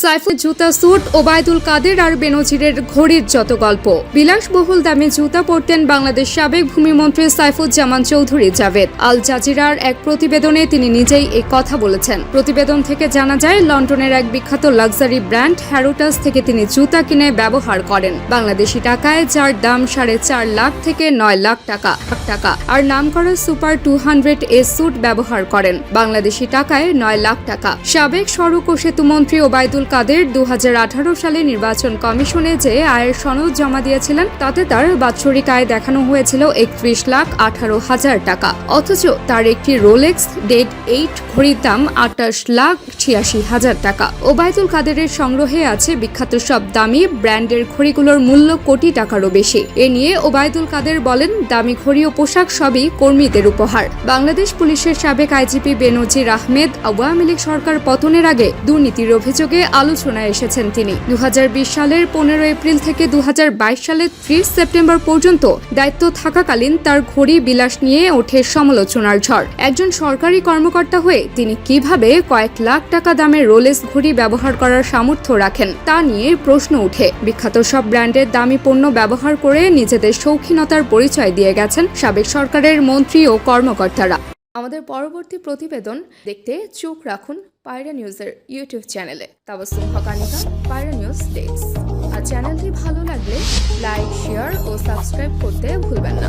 সাইফুল জুতা স্যুট, ওবায়দুল কাদের আর বেনজিরের ঘড়ির যত গল্প। বিলাসবহুল দামে জুতা পরতেন বাংলাদেশ সাবেক ভূমিমন্ত্রী সাইফুজ্জামান চৌধুরী জাভেদ। আল জাজিরার এক প্রতিবেদনে তিনি নিজেই এই কথা বলেছেন। প্রতিবেদন থেকে জানা যায়, লন্ডনের এক বিখ্যাত লাক্সারি ব্র্যান্ড হ্যারোটাস থেকে তিনি জুতা কিনে ব্যবহার করেন। বাংলাদেশি টাকায় যার দাম 4.5 লাখ থেকে 9 লাখ টাকা আর নামকরা সুপার 200 স্যুট ব্যবহার করেন। বাংলাদেশি টাকায় 9 লাখ টাকা। সাবেক সড়ক ও সেতুমন্ত্রী ওবায়দুল কাদের 2018 সালে নির্বাচন কমিশনে যে আয়ের সনদ জমা দিয়েছিলেন, তাতে তার বাৎসরিক আয় দেখানো হয়েছিল 31,18,000 টাকা। অথচ তার একটি রোলেক্স ডেড 8 ঘড়ির দাম 28,86,000 টাকা। ওবায়দুল কাদেরের সংগ্রহে আছে বিখ্যাত সব দামি ব্র্যান্ডের ঘড়িগুলোর মূল্য কোটি টাকারও বেশি। এ নিয়ে ওবায়দুল কাদের বলেন, দামি ঘড়ি ও পোশাক সবই কর্মীদের উপহার। বাংলাদেশ পুলিশের সাবেক আইজিপি বেনজির আহমেদ আওয়ামী লীগ সরকার পতনের আগে দুর্নীতির অভিযোগে আলোচনায় এসেছেন তিনি। 2020 সালের 15 এপ্রিল থেকে 2022 সালের 30 সেপ্টেম্বর পর্যন্ত দায়িত্ব থাকাকালীন তার ঘড়ি বিলাস নিয়ে ওঠে সমালোচনার ঝড়। একজন সরকারি কর্মকর্তা হয়ে তিনি কিভাবে কয়েক লাখ টাকা দামের রোলেক্স ঘড়ি ব্যবহার করার সামর্থ্য রাখেন, তা নিয়ে প্রশ্ন উঠে। বিখ্যাত সব ব্র্যান্ডের দামি পণ্য ব্যবহার করে নিজেদের শৌখিনতার পরিচয় দিয়ে গেছেন সাবেক সরকারের মন্ত্রী ও কর্মকর্তারা। আমাদের পরবর্তী প্রতিবেদন দেখতে চোখ রাখুন পায়রা নিউজের ইউটিউব চ্যানেলে। তাবাসসুম হকানিকা, পায়রা নিউজ ডেস্ক। আর চ্যানেলটি ভালো লাগলে লাইক, শেয়ার ও সাবস্ক্রাইব করতে ভুলবেন না।